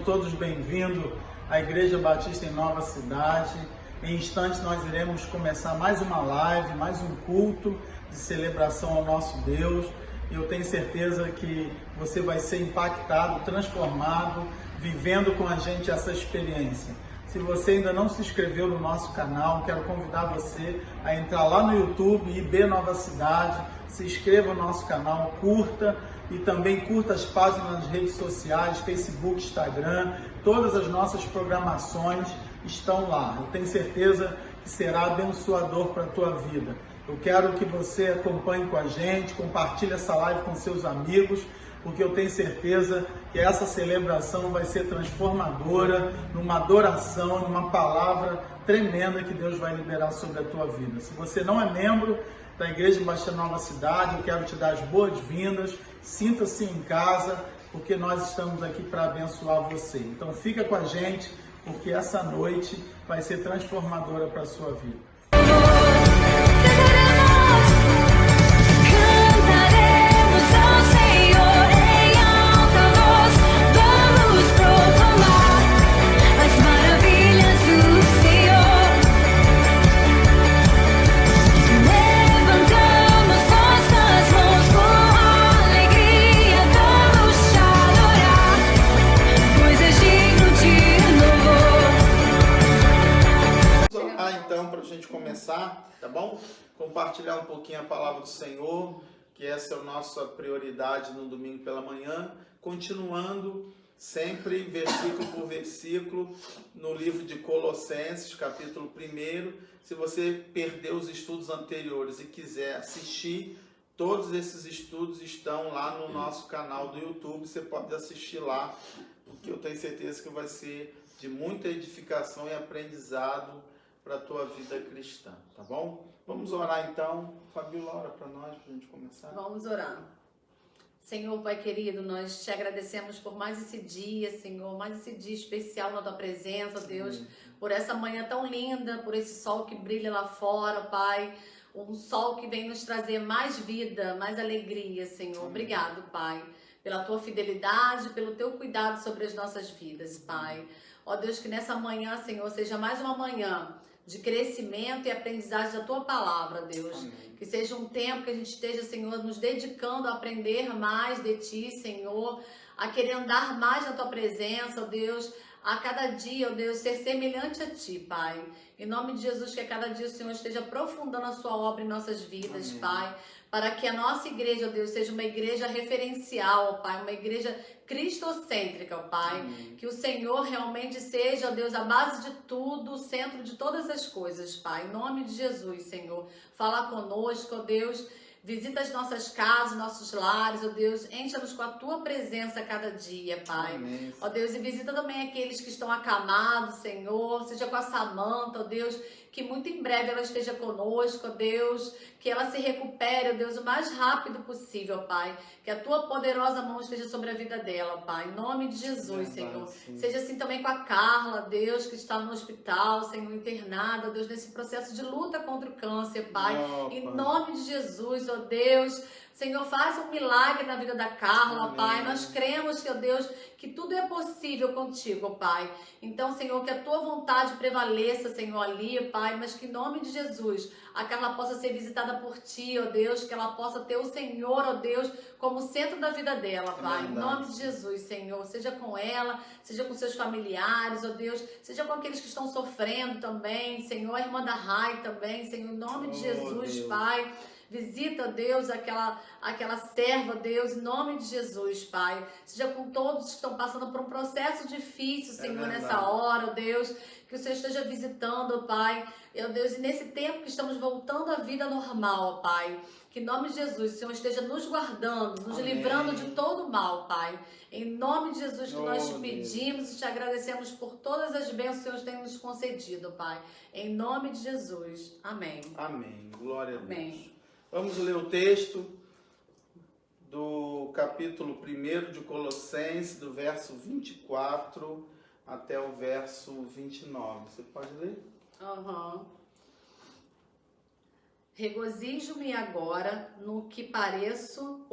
todos bem-vindos à Igreja Batista em Nova Cidade. Em instantes nós iremos começar mais uma live, mais um culto de celebração ao nosso Deus. E eu tenho certeza que você vai ser impactado, transformado, vivendo com a gente essa experiência. Se você ainda não se inscreveu no nosso canal, quero convidar você a entrar lá no YouTube, IB Nova Cidade, se inscreva no nosso canal, curta e também curta as páginas nas redes sociais, Facebook, Instagram, todas as nossas programações estão lá. Eu tenho certeza que será abençoador para a tua vida. Eu quero que você acompanhe com a gente, compartilhe essa live com seus amigos, porque eu tenho certeza que essa celebração vai ser transformadora, numa adoração, numa palavra tremenda que Deus vai liberar sobre a tua vida. Se você não é membro da Igreja Batista Nova Cidade, eu quero te dar as boas-vindas, sinta-se em casa, porque nós estamos aqui para abençoar você. Então fica com a gente, porque essa noite vai ser transformadora para a sua vida. Tá bom? Compartilhar um pouquinho a palavra do Senhor, que essa é a nossa prioridade no domingo pela manhã, continuando sempre versículo por versículo no livro de Colossenses, capítulo 1. Se você perdeu os estudos anteriores e quiser assistir, todos esses estudos estão lá no nosso canal do YouTube, você pode assistir lá, porque eu tenho certeza que vai ser de muita edificação e aprendizado para a tua vida cristã, tá bom? Vamos orar então. Fabiola, ora para nós, para a gente começar. Vamos orar. Senhor, Pai querido, nós te agradecemos por mais esse dia, Senhor, mais esse dia especial na tua presença, Deus, por essa manhã tão linda, por esse sol que brilha lá fora, Pai, um sol que vem nos trazer mais vida, mais alegria, Senhor. Obrigado, Pai, pela tua fidelidade, pelo teu cuidado sobre as nossas vidas, Pai. Ó Deus, que nessa manhã, Senhor, seja mais uma manhã de crescimento e aprendizagem da tua palavra, Deus. Amém. Que seja um tempo que a gente esteja, Senhor, nos dedicando a aprender mais de ti, Senhor, a querer andar mais na tua presença, ó Deus, a cada dia, ó Deus, ser semelhante a ti, Pai. Em nome de Jesus, que a cada dia o Senhor esteja aprofundando a sua obra em nossas vidas, amém, Pai, para que a nossa igreja, ó Deus, seja uma igreja referencial, ó Pai, uma igreja cristocêntrica, ó Pai, amém, que o Senhor realmente seja, ó Deus, a base de tudo, o centro de todas as coisas, Pai, em nome de Jesus, Senhor, fala conosco, ó Deus, visita as nossas casas, nossos lares, ó Deus, encha-nos com a tua presença a cada dia, Pai. Amém. Ó Deus, e visita também aqueles que estão acamados, Senhor, seja com a Samanta, ó Deus, que muito em breve ela esteja conosco, ó Deus, que ela se recupere, ó Deus, o mais rápido possível, Pai, que a tua poderosa mão esteja sobre a vida dela, Pai, em nome de Jesus, Senhor. Sim. Seja assim também com a Carla, Deus, que está no hospital, Senhor, internada, ó Deus, nesse processo de luta contra o câncer, Pai, em nome de Jesus, ó Deus. Senhor, faz um milagre na vida da Carla, amém, Pai. Nós cremos, ó Deus, que tudo é possível contigo, Pai. Então, Senhor, que a tua vontade prevaleça, Senhor, ali, Pai, mas que em nome de Jesus a Carla possa ser visitada por ti, ó Deus, que ela possa ter o Senhor, ó Deus, como centro da vida dela, Pai. Em nome de Jesus, Senhor, seja com ela, seja com seus familiares, ó Deus, seja com aqueles que estão sofrendo também, Senhor, a irmã da Rai também, Senhor, em nome de Jesus, Deus. Pai. Visita, Deus, aquela serva, Deus, em nome de Jesus, Pai. Seja com todos que estão passando por um processo difícil, Senhor, nessa hora, Deus. Que o Senhor esteja visitando, Pai. Deus, e nesse tempo que estamos voltando à vida normal, Pai. Que em nome de Jesus, o Senhor esteja nos guardando, nos amém, livrando de todo mal, Pai. Em nome de Jesus que nós te pedimos Deus. E te agradecemos por todas as bênçãos que o Senhor tem nos concedido, Pai. Em nome de Jesus. Amém. Amém. Glória a Deus. Amém. Vamos ler o texto do capítulo 1 de Colossenses, do verso 24 até o verso 29. Você pode ler? Aham. Regozijo-me agora no que padeço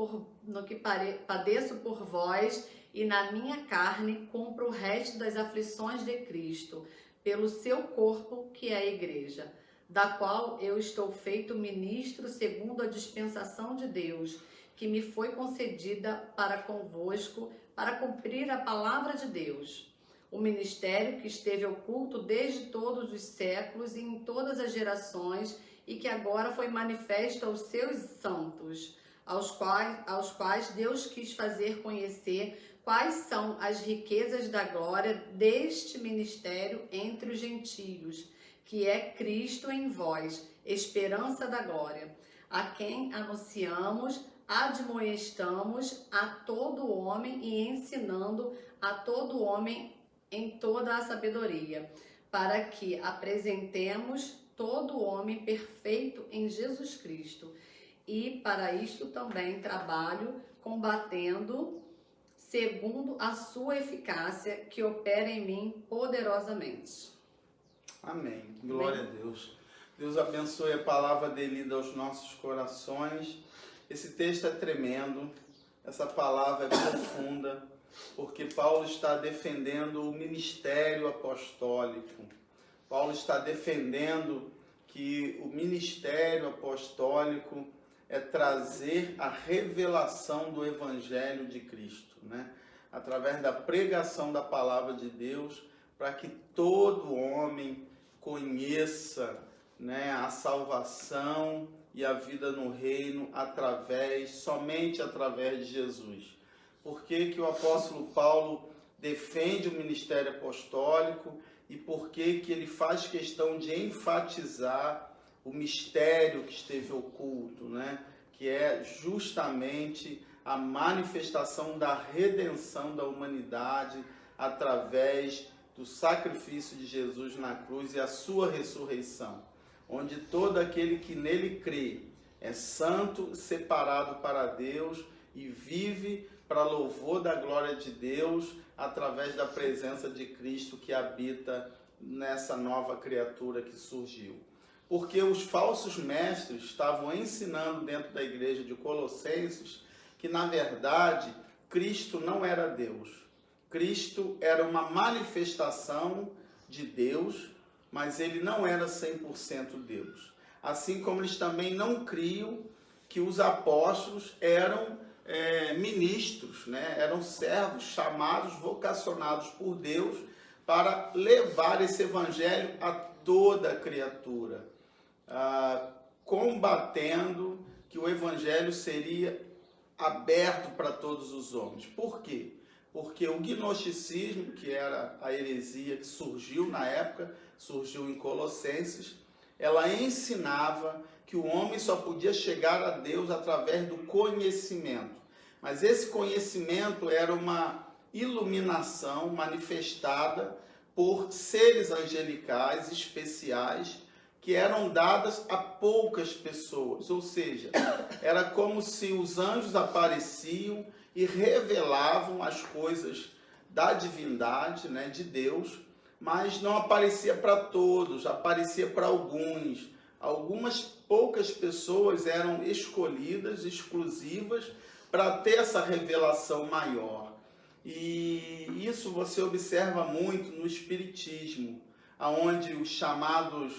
por vós e na minha carne cumpro o resto das aflições de Cristo, pelo seu corpo, que é a igreja, da qual eu estou feito ministro segundo a dispensação de Deus, que me foi concedida para convosco, para cumprir a palavra de Deus. O ministério que esteve oculto desde todos os séculos e em todas as gerações, e que agora foi manifesto aos seus santos, aos quais Deus quis fazer conhecer quais são as riquezas da glória deste ministério entre os gentios, que é Cristo em vós, esperança da glória, a quem anunciamos, admoestamos a todo homem e ensinando a todo homem em toda a sabedoria, para que apresentemos todo homem perfeito em Jesus Cristo. E para isto também trabalho, combatendo segundo a sua eficácia, que opera em mim poderosamente. Amém. Glória a Deus. Deus abençoe a palavra dele aos nossos corações. Esse texto é tremendo, essa palavra é profunda, porque Paulo está defendendo o ministério apostólico. Paulo está defendendo que o ministério apostólico é trazer a revelação do Evangelho de Cristo, né? Através da pregação da palavra de Deus, para que todo homem conheça, né, a salvação e a vida no reino somente através de Jesus. Por que o apóstolo Paulo defende o ministério apostólico e por que ele faz questão de enfatizar o mistério que esteve oculto, né? Que é justamente a manifestação da redenção da humanidade através do sacrifício de Jesus na cruz e a sua ressurreição, onde todo aquele que nele crê é santo, separado para Deus e vive para louvor da glória de Deus através da presença de Cristo que habita nessa nova criatura que surgiu. Porque os falsos mestres estavam ensinando dentro da igreja de Colossenses que, na verdade, Cristo não era Deus. Cristo era uma manifestação de Deus, mas ele não era 100% Deus. Assim como eles também não criam que os apóstolos eram ministros, né? Eram servos chamados, vocacionados por Deus para levar esse evangelho a toda a criatura, combatendo que o evangelho seria aberto para todos os homens. Por quê? Porque o gnosticismo, que era a heresia que surgiu na época, surgiu em Colossenses, ela ensinava que o homem só podia chegar a Deus através do conhecimento. Mas esse conhecimento era uma iluminação manifestada por seres angelicais especiais que eram dadas a poucas pessoas. Ou seja, era como se os anjos apareciam e revelavam as coisas da divindade, né, de Deus, mas não aparecia para todos, aparecia para alguns. Algumas poucas pessoas eram escolhidas, exclusivas, para ter essa revelação maior. E isso você observa muito no Espiritismo, onde os chamados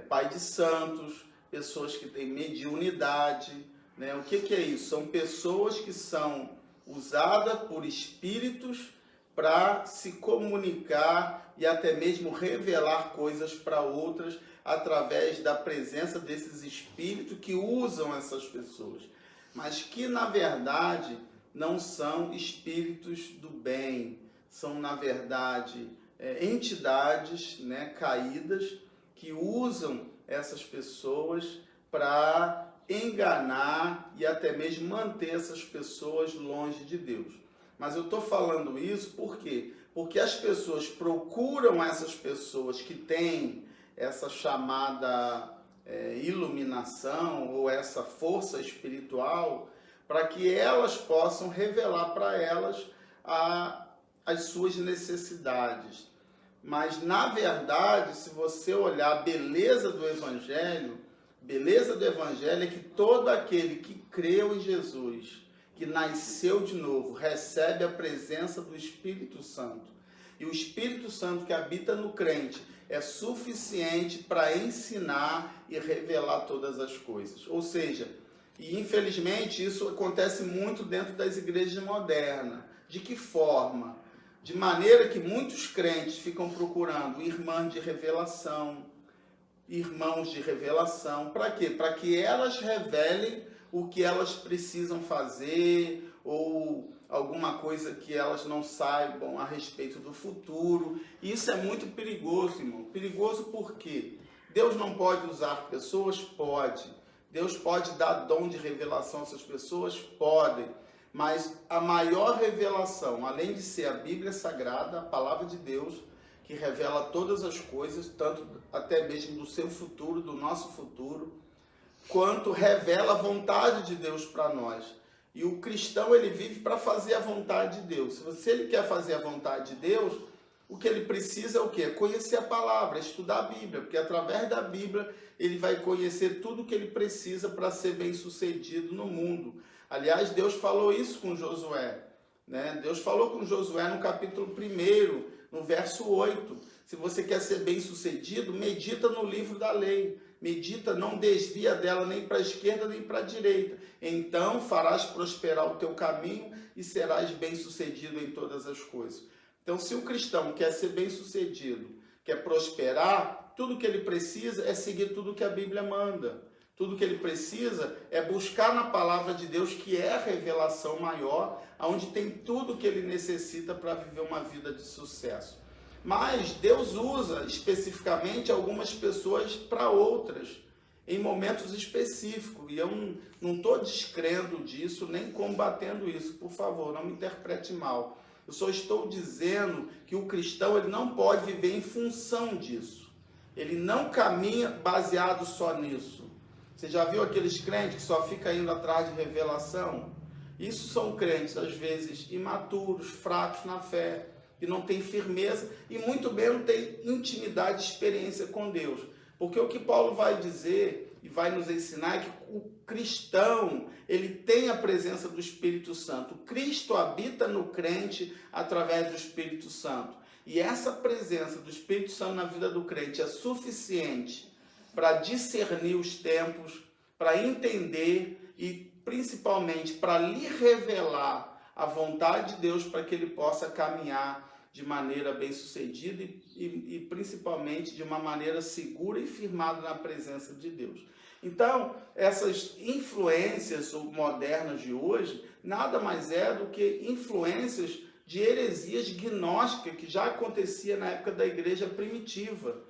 pai de santos, pessoas que têm mediunidade, né? O que é isso? São pessoas que são usadas por espíritos para se comunicar e até mesmo revelar coisas para outras através da presença desses espíritos que usam essas pessoas, mas que na verdade não são espíritos do bem, são na verdade entidades, né, caídas, que usam essas pessoas para enganar e até mesmo manter essas pessoas longe de Deus. Mas eu estou falando isso por quê? Porque as pessoas procuram essas pessoas que têm essa chamada iluminação ou essa força espiritual para que elas possam revelar para elas as suas necessidades. Mas, na verdade, se você olhar a beleza do Evangelho é que todo aquele que creu em Jesus, que que nasceu de novo, recebe a presença do Espírito Santo. E o Espírito Santo que habita no crente é suficiente para ensinar e revelar todas as coisas. Ou seja, e infelizmente isso acontece muito dentro das igrejas modernas. De que forma? De maneira que muitos crentes ficam procurando irmãs de revelação, irmãos de revelação. Para quê? Para que elas revelem o que elas precisam fazer ou alguma coisa que elas não saibam a respeito do futuro. Isso é muito perigoso, irmão. Perigoso por quê? Deus não pode usar pessoas? Pode. Deus pode dar dom de revelação a essas pessoas? Podem. Mas a maior revelação, além de ser a Bíblia Sagrada, a Palavra de Deus, que revela todas as coisas, tanto até mesmo do seu futuro, do nosso futuro, quanto revela a vontade de Deus para nós. E o cristão, ele vive para fazer a vontade de Deus. Se ele quer fazer a vontade de Deus, o que ele precisa é o quê? Conhecer a palavra, estudar a Bíblia, porque através da Bíblia ele vai conhecer tudo o que ele precisa para ser bem-sucedido no mundo. Aliás, Deus falou isso com Josué, né? Deus falou com Josué no capítulo 1, no verso 8. Se você quer ser bem-sucedido, medita no livro da lei. Medita, não desvia dela nem para a esquerda nem para a direita. Então farás prosperar o teu caminho e serás bem-sucedido em todas as coisas. Então, se o cristão quer ser bem-sucedido, quer prosperar, tudo que ele precisa é seguir tudo que a Bíblia manda. Tudo que ele precisa é buscar na palavra de Deus, que é a revelação maior, onde tem tudo que ele necessita para viver uma vida de sucesso. Mas Deus usa especificamente algumas pessoas para outras, em momentos específicos. E eu não estou descrendo disso, nem combatendo isso. Por favor, não me interprete mal. Eu só estou dizendo que o cristão ele não pode viver em função disso. Ele não caminha baseado só nisso. Você já viu aqueles crentes que só ficam indo atrás de revelação? Isso são crentes, às vezes, imaturos, fracos na fé, que não têm firmeza e muito menos têm intimidade e experiência com Deus. Porque o que Paulo vai dizer e vai nos ensinar é que o cristão, ele tem a presença do Espírito Santo. Cristo habita no crente através do Espírito Santo. E essa presença do Espírito Santo na vida do crente é suficiente para discernir os tempos, para entender e principalmente para lhe revelar a vontade de Deus para que ele possa caminhar de maneira bem-sucedida e principalmente de uma maneira segura e firmada na presença de Deus. Então, essas influências modernas de hoje nada mais é do que influências de heresias gnósticas que já acontecia na época da igreja primitiva,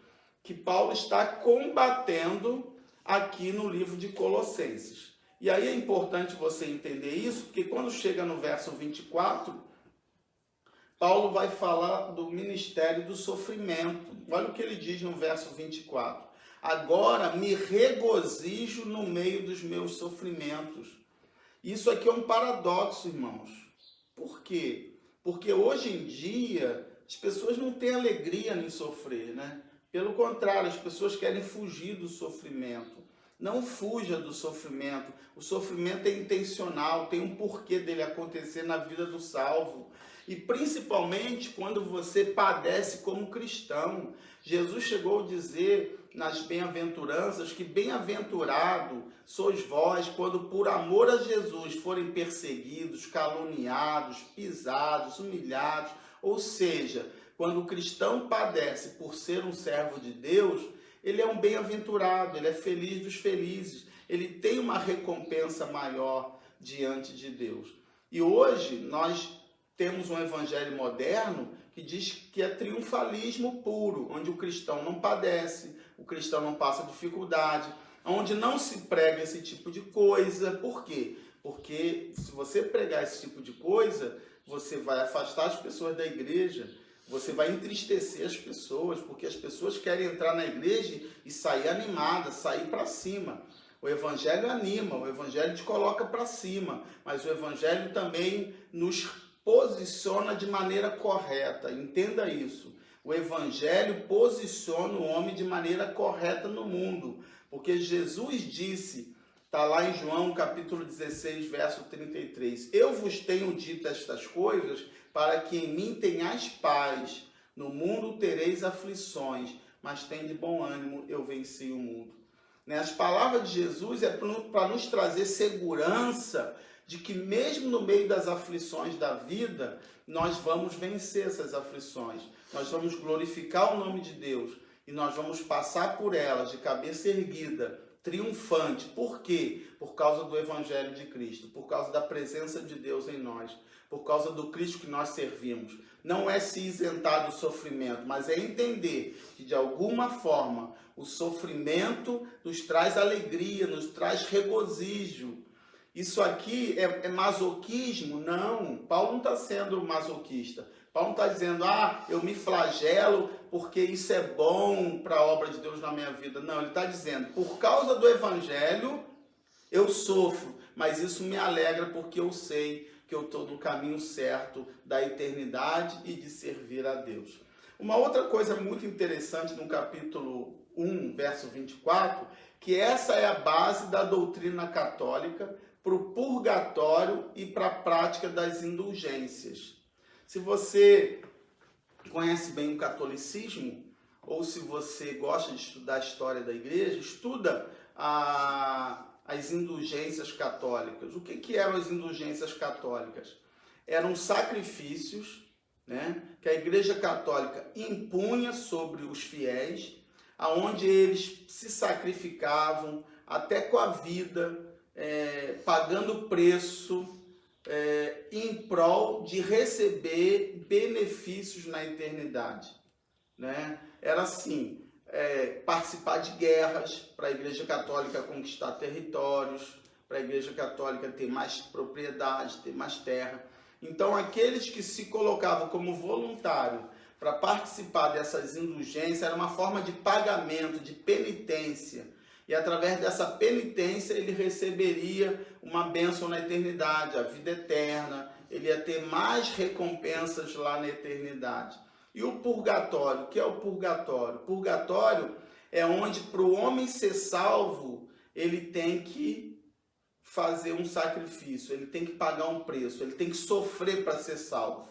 que Paulo está combatendo aqui no livro de Colossenses. E aí é importante você entender isso, porque quando chega no verso 24, Paulo vai falar do ministério do sofrimento. Olha o que ele diz no verso 24. Agora me regozijo no meio dos meus sofrimentos. Isso aqui é um paradoxo, irmãos. Por quê? Porque hoje em dia as pessoas não têm alegria em sofrer, né? Pelo contrário, as pessoas querem fugir do sofrimento. Não fuja do sofrimento. O sofrimento é intencional, tem um porquê dele acontecer na vida do salvo. E principalmente quando você padece como cristão. Jesus chegou a dizer nas bem-aventuranças que bem-aventurado sois vós quando por amor a Jesus forem perseguidos, caluniados, pisados, humilhados. Ou seja, quando o cristão padece por ser um servo de Deus, ele é um bem-aventurado, ele é feliz dos felizes, ele tem uma recompensa maior diante de Deus. E hoje nós temos um evangelho moderno que diz que é triunfalismo puro, onde o cristão não padece, o cristão não passa dificuldade, onde não se prega esse tipo de coisa. Por quê? Porque se você pregar esse tipo de coisa, você vai afastar as pessoas da igreja, você vai entristecer as pessoas, porque as pessoas querem entrar na igreja e sair animadas, sair para cima. O evangelho anima, o evangelho te coloca para cima, mas o evangelho também nos posiciona de maneira correta. Entenda isso. O evangelho posiciona o homem de maneira correta no mundo, porque Jesus disse Está lá em João capítulo 16, verso 33. Eu vos tenho dito estas coisas para que em mim tenhais paz. No mundo tereis aflições, mas tende bom ânimo, eu venci o mundo. As palavras de Jesus é para nos trazer segurança de que mesmo no meio das aflições da vida, nós vamos vencer essas aflições. Nós vamos glorificar o nome de Deus e nós vamos passar por elas de cabeça erguida, triunfante. Por quê? Por causa do Evangelho de Cristo, por causa da presença de Deus em nós, por causa do Cristo que nós servimos. Não é se isentar do sofrimento, mas é entender que de alguma forma o sofrimento nos traz alegria, nos traz regozijo. Isso aqui é masoquismo? Não, Paulo não está sendo masoquista. Paulo não está dizendo, eu me flagelo porque isso é bom para a obra de Deus na minha vida. Não, ele está dizendo, por causa do Evangelho, eu sofro, mas isso me alegra porque eu sei que eu estou no caminho certo da eternidade e de servir a Deus. Uma outra coisa muito interessante no capítulo 1, verso 24, que essa é a base da doutrina católica para o purgatório e para a prática das indulgências. Se você conhece bem o catolicismo, ou se você gosta de estudar a história da igreja, estuda as indulgências católicas. O que eram as indulgências católicas? Eram sacrifícios, que a igreja católica impunha sobre os fiéis, aonde eles se sacrificavam até com a vida, pagando preço, em prol de receber benefícios na eternidade. Era assim, participar de guerras, para a Igreja Católica conquistar territórios, para a Igreja Católica ter mais propriedade, ter mais terra. Então, aqueles que se colocavam como voluntário para participar dessas indulgências era uma forma de pagamento, de penitência. E através dessa penitência ele receberia uma bênção na eternidade, a vida eterna, ele ia ter mais recompensas lá na eternidade. E o purgatório, o que é o purgatório? O purgatório é onde para o homem ser salvo, ele tem que fazer um sacrifício, ele tem que pagar um preço, ele tem que sofrer para ser salvo.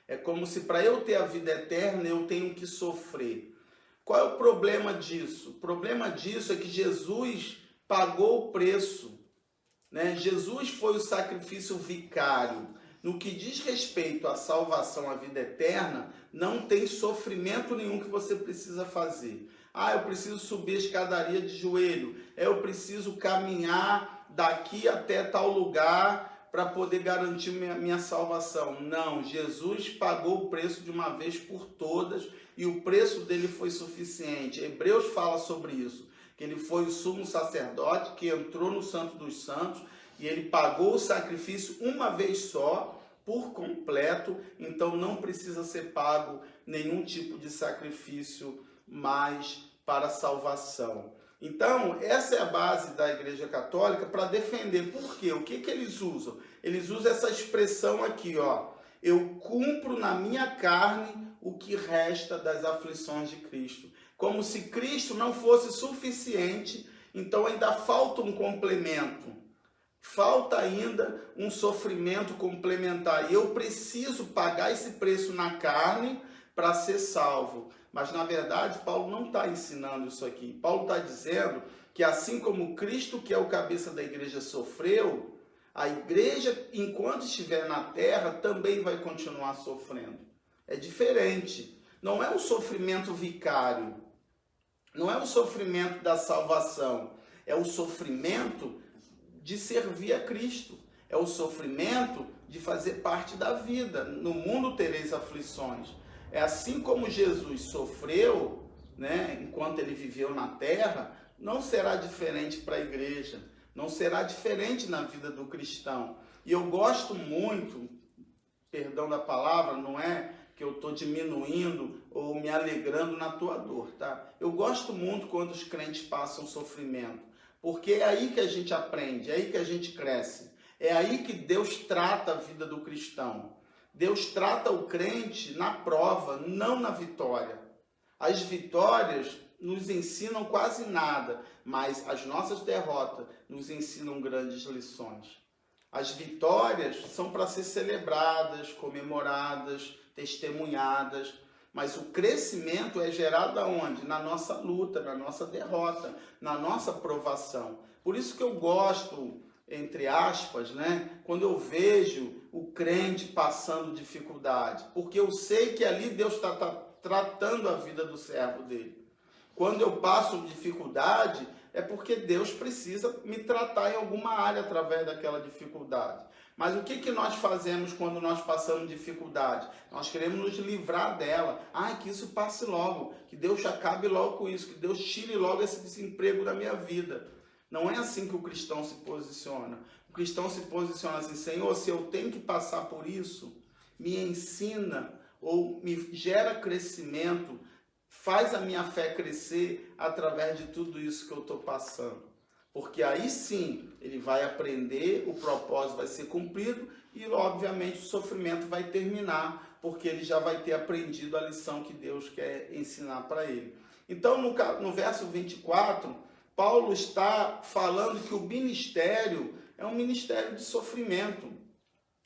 É como se para eu ter a vida eterna eu tenho que sofrer. Qual é o problema disso? O problema disso é que Jesus pagou o preço. Jesus foi o sacrifício vicário. No que diz respeito à salvação, à vida eterna, não tem sofrimento nenhum que você precisa fazer. Eu preciso subir a escadaria de joelho. Eu preciso caminhar daqui até tal lugar para poder garantir minha salvação. Não, Jesus pagou o preço de uma vez por todas e o preço dele foi suficiente. Hebreus fala sobre isso, que ele foi o sumo sacerdote que entrou no Santo dos Santos e ele pagou o sacrifício uma vez só, por completo, então não precisa ser pago nenhum tipo de sacrifício mais para a salvação. Então, essa é a base da Igreja Católica para defender. Por quê? O que eles usam? Eles usam essa expressão aqui, eu cumpro na minha carne o que resta das aflições de Cristo. Como se Cristo não fosse suficiente, então ainda falta um complemento. Falta ainda um sofrimento complementar. E eu preciso pagar esse preço na carne para ser salvo. Mas, na verdade, Paulo não está ensinando isso aqui. Paulo está dizendo que assim como Cristo, que é o cabeça da igreja, sofreu, a igreja, enquanto estiver na terra, também vai continuar sofrendo. É diferente. Não é um sofrimento vicário. Não é o sofrimento da salvação. É o sofrimento de servir a Cristo. É o sofrimento de fazer parte da vida. No mundo tereis aflições. É assim como Jesus sofreu, enquanto ele viveu na terra, não será diferente para a igreja, não será diferente na vida do cristão. E eu gosto muito, perdão da palavra, não é que eu estou diminuindo ou me alegrando na tua dor, tá? Eu gosto muito quando os crentes passam sofrimento, porque é aí que a gente aprende, é aí que a gente cresce, é aí que Deus trata a vida do cristão. Deus trata o crente na prova, não na vitória. As vitórias nos ensinam quase nada, mas as nossas derrotas nos ensinam grandes lições. As vitórias são para ser celebradas, comemoradas, testemunhadas, mas o crescimento é gerado aonde? Na nossa luta, na nossa derrota, na nossa provação. Por isso que eu gosto, entre aspas, né, quando eu vejo o crente passando dificuldade, porque eu sei que ali Deus está tratando a vida do servo dele. Quando eu passo dificuldade, é porque Deus precisa me tratar em alguma área através daquela dificuldade. Mas o que nós fazemos quando nós passamos dificuldade? Nós queremos nos livrar dela. Que isso passe logo, que Deus acabe logo com isso, que Deus tire logo esse desemprego da minha vida. Não é assim que o cristão se posiciona. O cristão se posiciona assim: Senhor, se eu tenho que passar por isso, me ensina ou me gera crescimento, faz a minha fé crescer através de tudo isso que eu estou passando. Porque aí sim, ele vai aprender, o propósito vai ser cumprido e, obviamente, o sofrimento vai terminar, porque ele já vai ter aprendido a lição que Deus quer ensinar para ele. Então, no verso 24, Paulo está falando que o ministério é um ministério de sofrimento.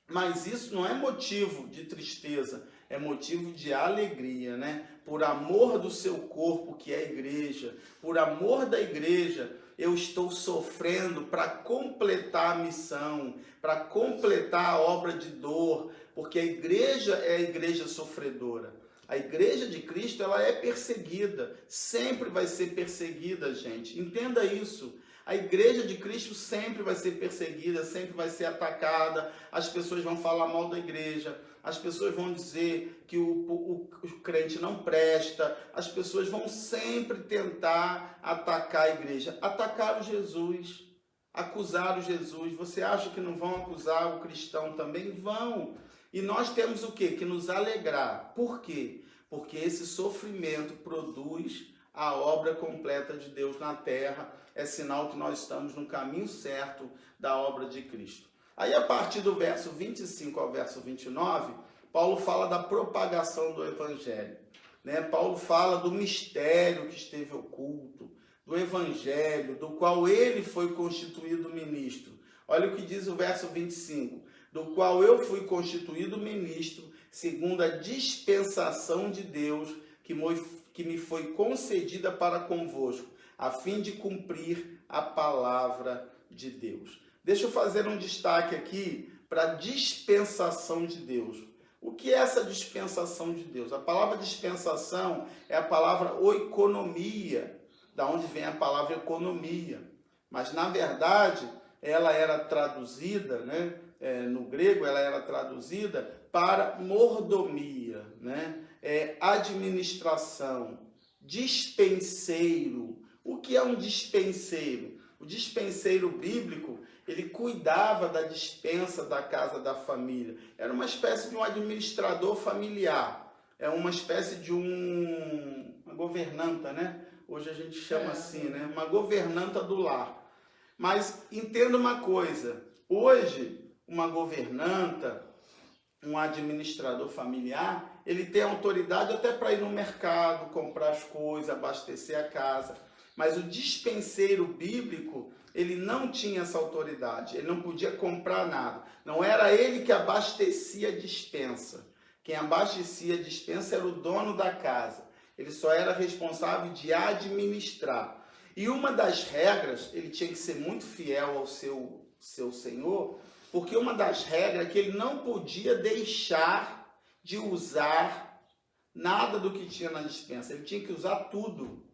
Mas isso não é motivo de tristeza, é motivo de alegria, né? Por amor do seu corpo, que é a igreja, por amor da igreja, eu estou sofrendo para completar a missão, para completar a obra de dor, porque a igreja é a igreja sofredora. A igreja de Cristo, ela é perseguida, sempre vai ser perseguida, gente. Entenda isso. A igreja de Cristo sempre vai ser perseguida, sempre vai ser atacada, as pessoas vão falar mal da igreja, as pessoas vão dizer que o crente não presta, as pessoas vão sempre tentar atacar a igreja. Atacaram Jesus, acusaram Jesus. Você acha que não vão acusar o cristão também? Vão. E nós temos o quê? Que nos alegrar. Por quê? Porque esse sofrimento produz a obra completa de Deus na terra. É sinal que nós estamos no caminho certo da obra de Cristo. Aí, a partir do verso 25 ao verso 29, Paulo fala da propagação do evangelho, né? Paulo fala do mistério que esteve oculto, do evangelho, do qual ele foi constituído ministro. Olha o que diz o verso 25. Do qual eu fui constituído ministro, segundo a dispensação de Deus, que me foi concedida para convosco, a fim de cumprir a palavra de Deus. Deixa eu fazer um destaque aqui para a dispensação de Deus. O que é essa dispensação de Deus? A palavra dispensação é a palavra oikonomia, da onde vem a palavra economia. Mas, na verdade, ela era traduzida, né? No grego, ela era traduzida para mordomia, né? Administração, dispenseiro. O que é um dispenseiro? O dispenseiro bíblico, ele cuidava da dispensa da casa da família. Era uma espécie de um administrador familiar. É uma espécie de uma governanta, né? Hoje a gente chama assim, né? Uma governanta do lar. Mas entenda uma coisa. Hoje, uma governanta, um administrador familiar, ele tem autoridade até para ir no mercado, comprar as coisas, abastecer a casa. Mas o dispenseiro bíblico, ele não tinha essa autoridade, ele não podia comprar nada. Não era ele que abastecia a dispensa. Quem abastecia a dispensa era o dono da casa. Ele só era responsável de administrar. E uma das regras, ele tinha que ser muito fiel ao seu senhor, porque uma das regras é que ele não podia deixar de usar nada do que tinha na dispensa. Ele tinha que usar tudo.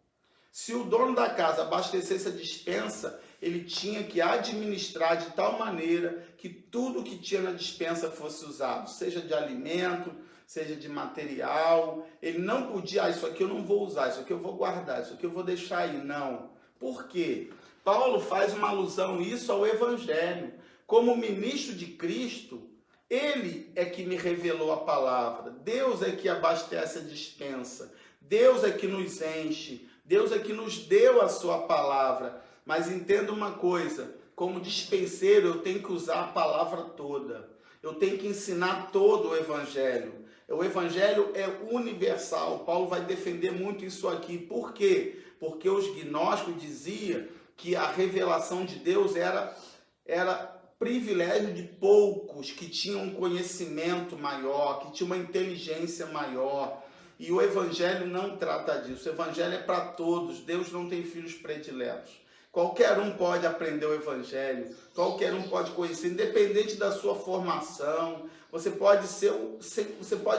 Se o dono da casa abastecesse a dispensa, ele tinha que administrar de tal maneira que tudo que tinha na dispensa fosse usado, seja de alimento, seja de material. Ele não podia, isso aqui eu não vou usar, isso aqui eu vou guardar, isso aqui eu vou deixar aí. Não. Por quê? Paulo faz uma alusão isso ao evangelho. Como ministro de Cristo, ele é que me revelou a palavra. Deus é que abastece a dispensa. Deus é que nos enche. Deus é que nos deu a sua palavra. Mas entenda uma coisa, como dispenseiro eu tenho que usar a palavra toda. Eu tenho que ensinar todo o evangelho. O evangelho é universal. Paulo vai defender muito isso aqui. Por quê? Porque os gnósticos diziam que a revelação de Deus era privilégio de poucos que tinham um conhecimento maior, que tinham uma inteligência maior. E o Evangelho não trata disso. O Evangelho é para todos. Deus não tem filhos prediletos. Qualquer um pode aprender o Evangelho. Qualquer um pode conhecer, independente da sua formação. Você pode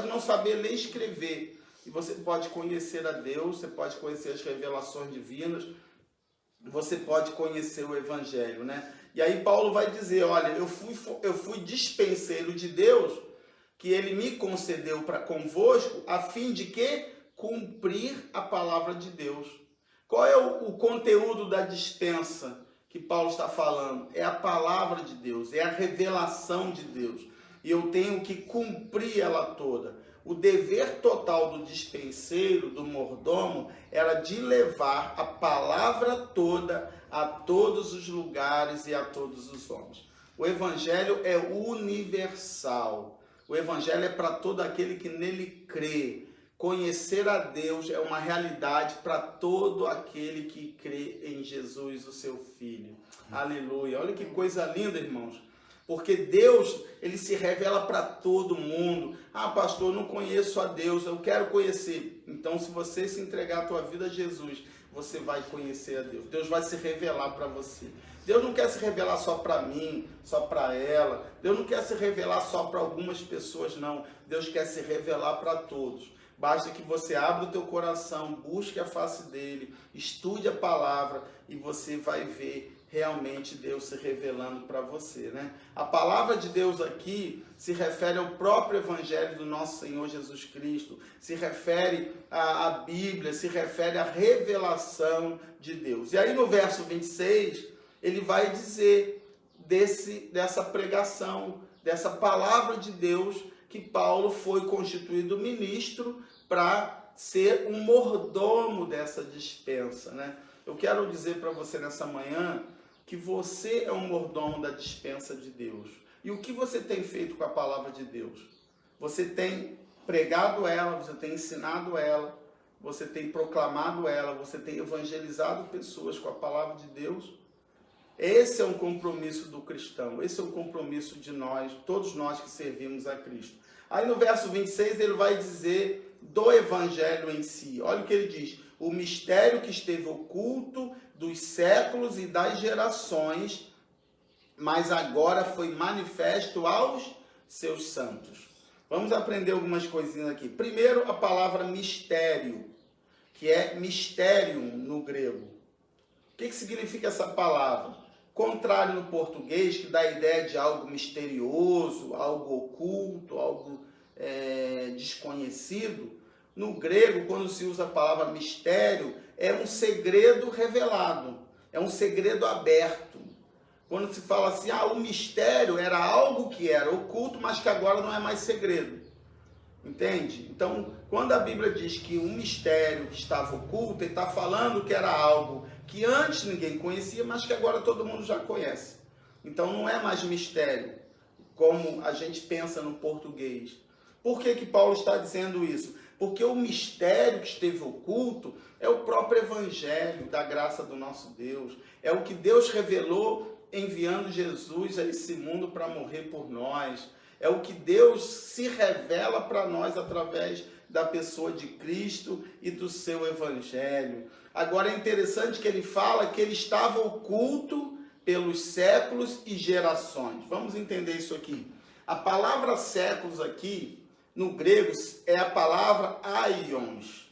não saber ler e escrever. E você pode conhecer a Deus, você pode conhecer as revelações divinas. Você pode conhecer o Evangelho, né? E aí Paulo vai dizer, olha, eu fui dispenseiro de Deus, que ele me concedeu para convosco, a fim de que? Cumprir a palavra de Deus. Qual é o conteúdo da dispensa que Paulo está falando? É a palavra de Deus, é a revelação de Deus. E eu tenho que cumprir ela toda. O dever total do dispenseiro, do mordomo, era de levar a palavra toda a todos os lugares e a todos os homens. O Evangelho é universal. O Evangelho é para todo aquele que nele crê. Conhecer a Deus é uma realidade para todo aquele que crê em Jesus, o seu Filho. Aleluia. Olha que coisa linda, irmãos. Porque Deus, ele se revela para todo mundo. Ah, pastor, eu não conheço a Deus, eu quero conhecer. Então, se você se entregar a tua vida a Jesus, você vai conhecer a Deus. Deus vai se revelar para você. Deus não quer se revelar só para mim, só para ela. Deus não quer se revelar só para algumas pessoas, não. Deus quer se revelar para todos. Basta que você abra o teu coração, busque a face dele, estude a palavra e você vai ver realmente Deus se revelando para você, né? A palavra de Deus aqui se refere ao próprio Evangelho do nosso Senhor Jesus Cristo, se refere à Bíblia, se refere à revelação de Deus. E aí no verso 26, ele vai dizer dessa pregação, dessa palavra de Deus, que Paulo foi constituído ministro para ser um mordomo dessa dispensa, né? Eu quero dizer para você nessa manhã que você é um mordomo da dispensa de Deus. E o que você tem feito com a palavra de Deus? Você tem pregado ela, você tem ensinado ela, você tem proclamado ela, você tem evangelizado pessoas com a palavra de Deus? Esse é um compromisso do cristão, esse é um compromisso de nós, todos nós que servimos a Cristo. Aí no verso 26 ele vai dizer do evangelho em si. Olha o que ele diz: o mistério que esteve oculto dos séculos e das gerações, mas agora foi manifesto aos seus santos. Vamos aprender algumas coisinhas aqui. Primeiro, a palavra mistério, que é mysterium no grego. O que significa essa palavra? Contrário no português, que dá a ideia de algo misterioso, algo oculto, algo desconhecido. No grego, quando se usa a palavra mistério, é um segredo revelado, é um segredo aberto. Quando se fala assim, o mistério era algo que era oculto, mas que agora não é mais segredo. Entende? Então, quando a Bíblia diz que um mistério que estava oculto, ele está falando que era algo que antes ninguém conhecia, mas que agora todo mundo já conhece. Então, não é mais mistério, como a gente pensa no português. Por que Paulo está dizendo isso? Porque o mistério que esteve oculto é o próprio Evangelho da graça do nosso Deus. É o que Deus revelou enviando Jesus a esse mundo para morrer por nós. É o que Deus se revela para nós através da pessoa de Cristo e do seu Evangelho. Agora é interessante que ele fala que ele estava oculto pelos séculos e gerações. Vamos entender isso aqui. A palavra séculos aqui, no grego, é a palavra aions,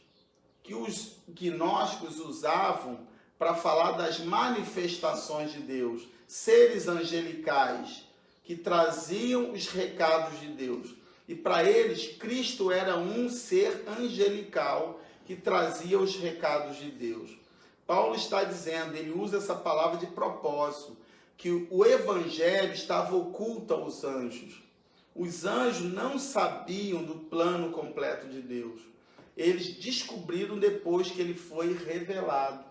que os gnósticos usavam para falar das manifestações de Deus, seres angelicais que traziam os recados de Deus. E para eles, Cristo era um ser angelical que trazia os recados de Deus. Paulo está dizendo, ele usa essa palavra de propósito, que o Evangelho estava oculto aos anjos. Os anjos não sabiam do plano completo de Deus. Eles descobriram depois que ele foi revelado.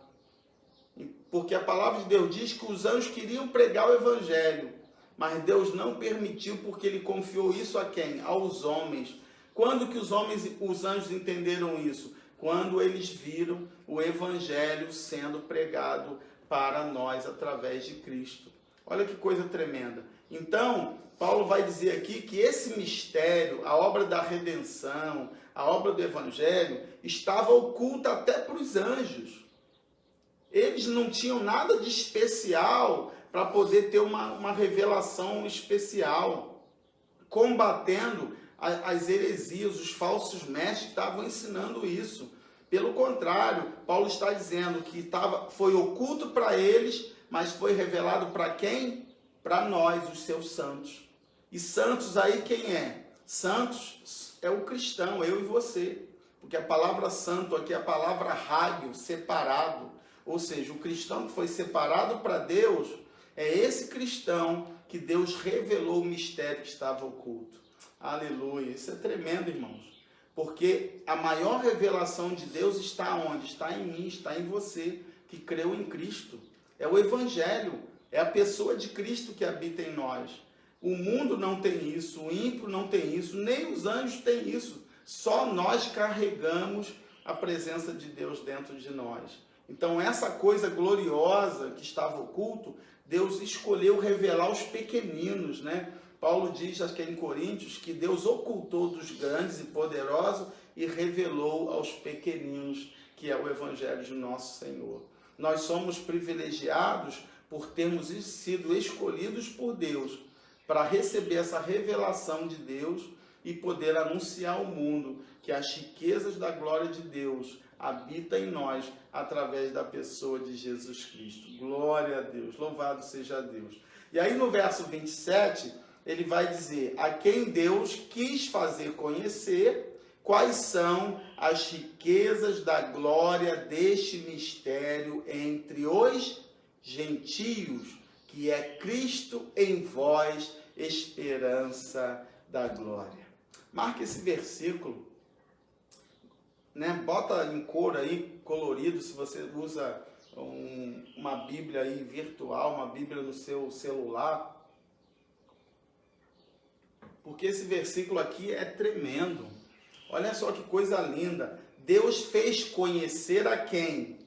Porque a palavra de Deus diz que os anjos queriam pregar o Evangelho, mas Deus não permitiu, porque ele confiou isso a quem? Aos homens. Quando que os anjos entenderam isso? quando eles viram o evangelho sendo pregado para nós através de Cristo. Olha que coisa tremenda. Então, Paulo vai dizer aqui que esse mistério, a obra da redenção, a obra do evangelho, estava oculta até para os anjos. Eles não tinham nada de especial para poder ter uma revelação especial, combatendo as heresias, os falsos mestres que estavam ensinando isso. Pelo contrário, Paulo está dizendo que foi oculto para eles, mas foi revelado para quem? Para nós, os seus santos. E santos aí quem é? Santos é o cristão, eu e você. Porque a palavra santo aqui é a palavra hágio, separado. Ou seja, o cristão que foi separado para Deus, é esse cristão que Deus revelou o mistério que estava oculto. Aleluia. Isso é tremendo, irmãos. Porque a maior revelação de Deus está onde? Está em mim, está em você, que creu em Cristo. É o Evangelho, é a pessoa de Cristo que habita em nós. O mundo não tem isso, o ímpio não tem isso, nem os anjos têm isso. Só nós carregamos a presença de Deus dentro de nós. Então essa coisa gloriosa que estava oculto, Deus escolheu revelar aos pequeninos, né? Paulo diz, acho que é em Coríntios, que Deus ocultou dos grandes e poderosos e revelou aos pequeninos, que é o Evangelho de nosso Senhor. Nós somos privilegiados por termos sido escolhidos por Deus para receber essa revelação de Deus e poder anunciar ao mundo que as riquezas da glória de Deus habitam em nós através da pessoa de Jesus Cristo. Glória a Deus, louvado seja Deus. E aí no verso 27, ele vai dizer, a quem Deus quis fazer conhecer quais são as riquezas da glória deste mistério entre os gentios, que é Cristo em vós, esperança da glória. Marque esse versículo, né? Bota em cor aí, colorido, se você usa uma Bíblia aí virtual, uma Bíblia no seu celular, porque esse versículo aqui é tremendo. Olha só que coisa linda. Deus fez conhecer a quem?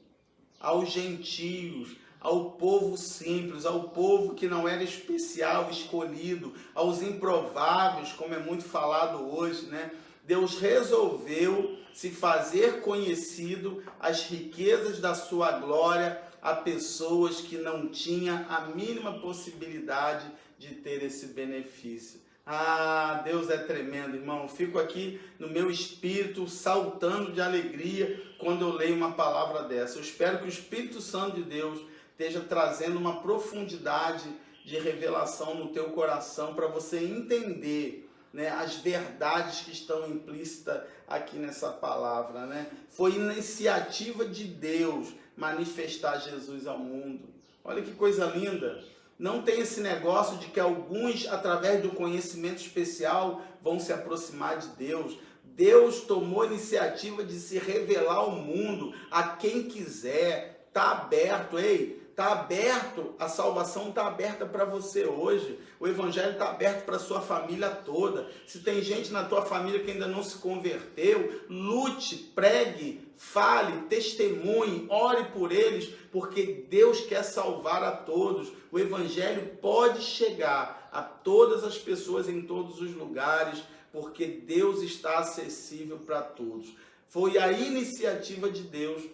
Aos gentios, ao povo simples, ao povo que não era especial, escolhido, aos improváveis, como é muito falado hoje, né? Deus resolveu se fazer conhecido as riquezas da sua glória a pessoas que não tinham a mínima possibilidade de ter esse benefício. Ah, Deus é tremendo, irmão. Eu fico aqui no meu espírito saltando de alegria quando eu leio uma palavra dessa. Eu espero que o Espírito Santo de Deus esteja trazendo uma profundidade de revelação no teu coração para você entender, né, as verdades que estão implícitas aqui nessa palavra, né? Foi iniciativa de Deus manifestar Jesus ao mundo. Olha que coisa linda. Não tem esse negócio de que alguns, através do conhecimento especial, vão se aproximar de Deus. Deus tomou a iniciativa de se revelar ao mundo, a quem quiser. Está aberto, está aberto, a salvação está aberta para você hoje. O Evangelho está aberto para a sua família toda. Se tem gente na tua família que ainda não se converteu, lute, pregue, fale, testemunhe, ore por eles, porque Deus quer salvar a todos. O Evangelho pode chegar a todas as pessoas em todos os lugares, porque Deus está acessível para todos. Foi a iniciativa de Deus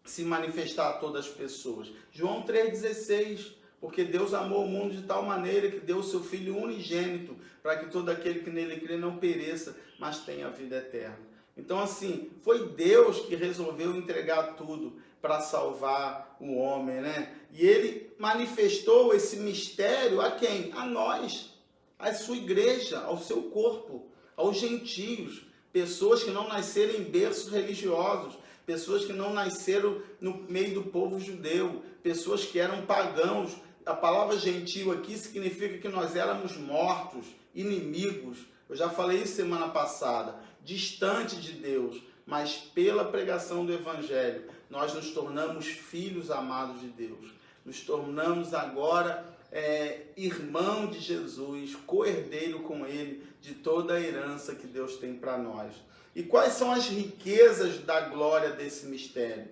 se manifestar a todas as pessoas. João 3,16, porque Deus amou o mundo de tal maneira que deu o seu Filho unigênito, para que todo aquele que nele crê não pereça, mas tenha a vida eterna. Então, assim, foi Deus que resolveu entregar tudo para salvar o homem, né? E ele manifestou esse mistério a quem? A nós, à sua igreja, ao seu corpo, aos gentios, pessoas que não nasceram em berços religiosos, pessoas que não nasceram no meio do povo judeu, pessoas que eram pagãos. A palavra gentil aqui significa que nós éramos mortos, inimigos. Eu já falei isso semana passada, distante de Deus, mas pela pregação do Evangelho, nós nos tornamos filhos amados de Deus. Nos tornamos agora irmão de Jesus, co-herdeiro com Ele de toda a herança que Deus tem para nós. E quais são as riquezas da glória desse mistério?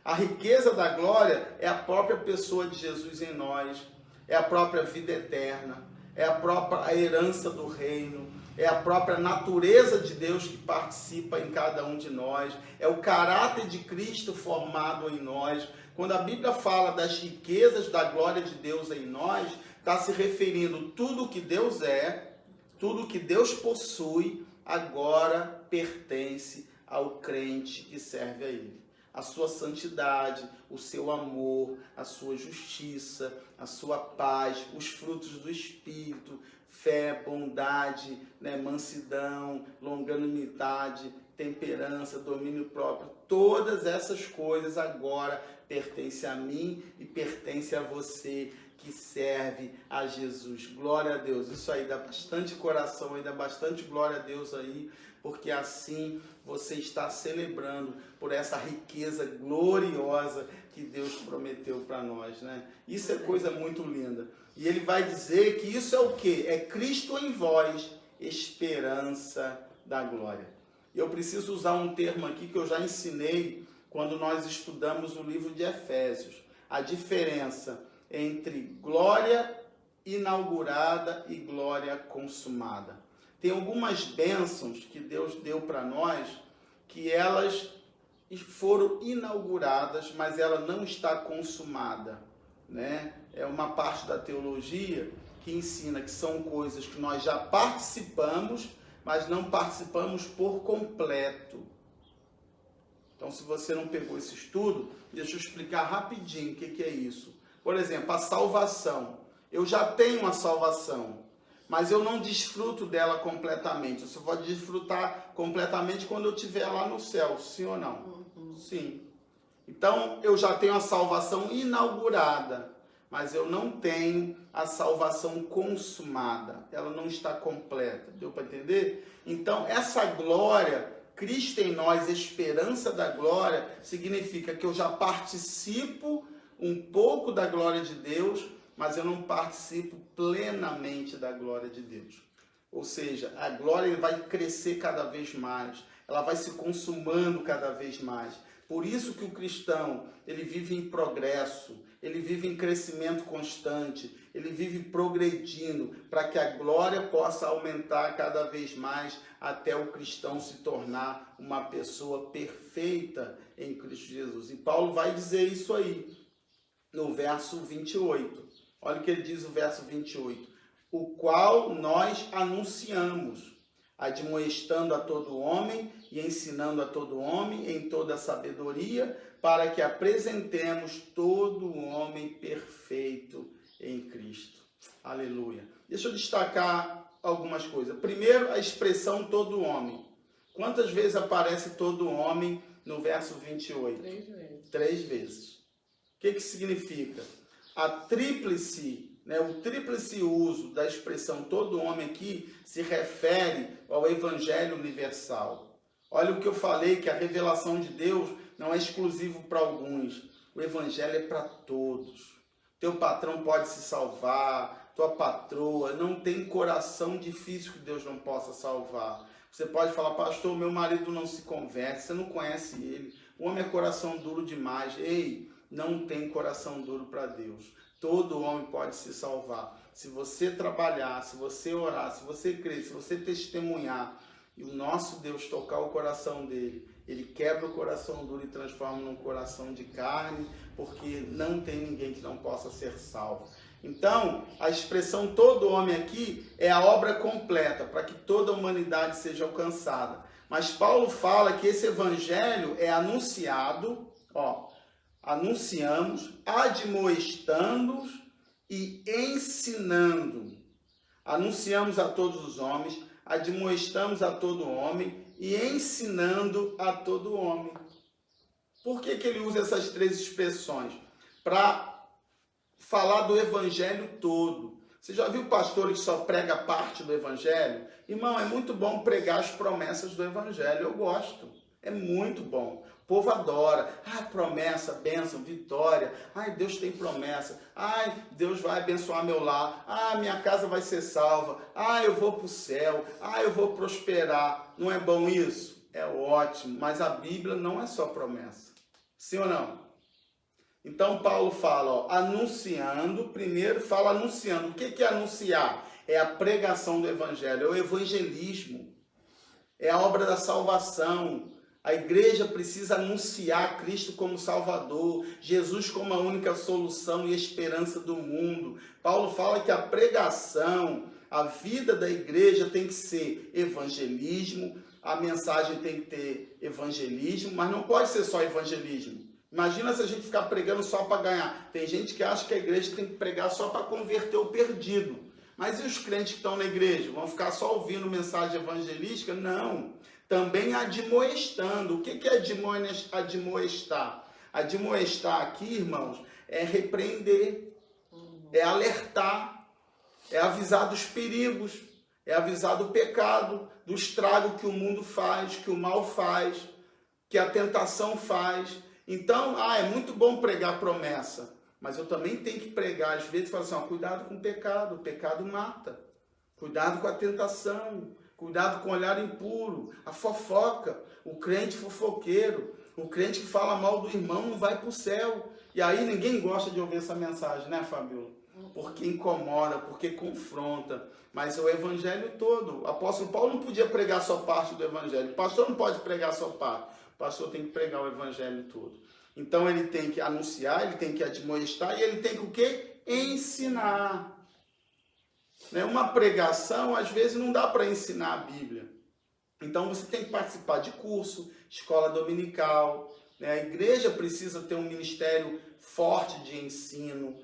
A riqueza da glória é a própria pessoa de Jesus em nós, é a própria vida eterna, é a própria herança do reino, é a própria natureza de Deus que participa em cada um de nós, é o caráter de Cristo formado em nós. Quando a Bíblia fala das riquezas da glória de Deus em nós, está se referindo tudo que Deus é, tudo que Deus possui, agora pertence ao crente que serve a Ele. A sua santidade, o seu amor, a sua justiça, a sua paz, os frutos do Espírito, fé, bondade, mansidão, longanimidade, temperança, domínio próprio. Todas essas coisas agora pertencem a mim e pertencem a você que serve a Jesus. Glória a Deus. Isso aí dá bastante coração, aí dá bastante glória a Deus aí, porque assim você está celebrando por essa riqueza gloriosa que Deus prometeu para nós, né? Isso é coisa muito linda. E ele vai dizer que isso é o quê? É Cristo em vós, esperança da glória. Eu preciso usar um termo aqui que eu já ensinei quando nós estudamos o livro de Efésios. A diferença entre glória inaugurada e glória consumada. Tem algumas bênçãos que Deus deu para nós que elas foram inauguradas, mas ela não está consumada, né? É uma parte da teologia que ensina que são coisas que nós já participamos, mas não participamos por completo. Então, se você não pegou esse estudo, deixa eu explicar rapidinho o que é isso. Por exemplo, a salvação. Eu já tenho a salvação, mas eu não desfruto dela completamente. Eu só vou desfrutar completamente quando eu estiver lá no céu, sim ou não? Sim. Então, eu já tenho a salvação inaugurada, mas eu não tenho a salvação consumada. Ela não está completa. Deu para entender? Então, essa glória, Cristo em nós, esperança da glória, significa que eu já participo um pouco da glória de Deus, mas eu não participo plenamente da glória de Deus. Ou seja, a glória vai crescer cada vez mais, ela vai se consumando cada vez mais. Por isso que o cristão, ele vive em progresso, ele vive em crescimento constante, ele vive progredindo, para que a glória possa aumentar cada vez mais, até o cristão se tornar uma pessoa perfeita em Cristo Jesus. E Paulo vai dizer isso aí, no verso 28. Olha o que ele diz no verso 28. O qual nós anunciamos, admoestando a todo homem e ensinando a todo homem em toda a sabedoria, para que apresentemos todo homem perfeito em Cristo. Aleluia. Deixa eu destacar algumas coisas. Primeiro, a expressão todo homem. Quantas vezes aparece todo homem no verso 28? 3 vezes. 3 vezes. O que significa? A tríplice, o tríplice uso da expressão todo homem aqui se refere ao Evangelho universal. Olha o que eu falei, que a revelação de Deus não é exclusivo para alguns. O Evangelho é para todos. Teu patrão pode se salvar, tua patroa, não tem coração difícil que Deus não possa salvar. Você pode falar, pastor, meu marido não se converte, você não conhece ele. O homem é coração duro demais. Ei, não tem coração duro para Deus. Todo homem pode se salvar. Se você trabalhar, se você orar, se você crer, se você testemunhar, e o nosso Deus tocar o coração dele, ele quebra o coração duro e transforma num coração de carne, porque não tem ninguém que não possa ser salvo. Então, a expressão todo homem aqui é a obra completa, para que toda a humanidade seja alcançada. Mas Paulo fala que esse evangelho é anunciado, anunciamos, admoestando e ensinando. Anunciamos a todos os homens, admoestamos a todo homem e ensinando a todo homem. Por que ele usa essas 3 expressões? Para falar do evangelho todo. Você já viu pastor que só prega parte do evangelho? Irmão, é muito bom pregar as promessas do evangelho. Eu gosto. É muito bom. O povo adora. Promessa, bênção, vitória. Deus tem promessa. Deus vai abençoar meu lar. Minha casa vai ser salva. Eu vou para o céu. Eu vou prosperar. Não é bom isso? é ótimo, mas a Bíblia não é só promessa. Sim ou não? Então Paulo fala, ó, anunciando, primeiro fala anunciando. O que é anunciar? É a pregação do evangelho, é o evangelismo, é a obra da salvação. A igreja precisa anunciar Cristo como Salvador, Jesus como a única solução e esperança do mundo. Paulo fala que a pregação, a vida da igreja tem que ser evangelismo, a mensagem tem que ter evangelismo, mas não pode ser só evangelismo. Imagina se a gente ficar pregando só para ganhar. Tem gente que acha que a igreja tem que pregar só para converter o perdido. Mas e os crentes que estão na igreja? Vão ficar só ouvindo mensagem evangelística? Não. Também admoestando. O que é admoestar? Admoestar aqui, irmãos, é repreender, é alertar, é avisar dos perigos, é avisar do pecado, do estrago que o mundo faz, que o mal faz, que a tentação faz. Então, é muito bom pregar promessa, mas eu também tenho que pregar, às vezes, falar assim, cuidado com o pecado mata. Cuidado com a tentação, cuidado com o olhar impuro, a fofoca, o crente fofoqueiro, o crente que fala mal do irmão não vai para o céu. E aí ninguém gosta de ouvir essa mensagem, né, Fabiola? Porque incomoda, porque confronta. Mas é o evangelho todo. O apóstolo Paulo não podia pregar só parte do evangelho. O pastor não pode pregar só parte. O pastor tem que pregar o evangelho todo. Então ele tem que anunciar, ele tem que admoestar e ele tem que o quê? Ensinar. Uma pregação, às vezes, não dá para ensinar a Bíblia. Então você tem que participar de curso, escola dominical. A igreja precisa ter um ministério forte de ensino,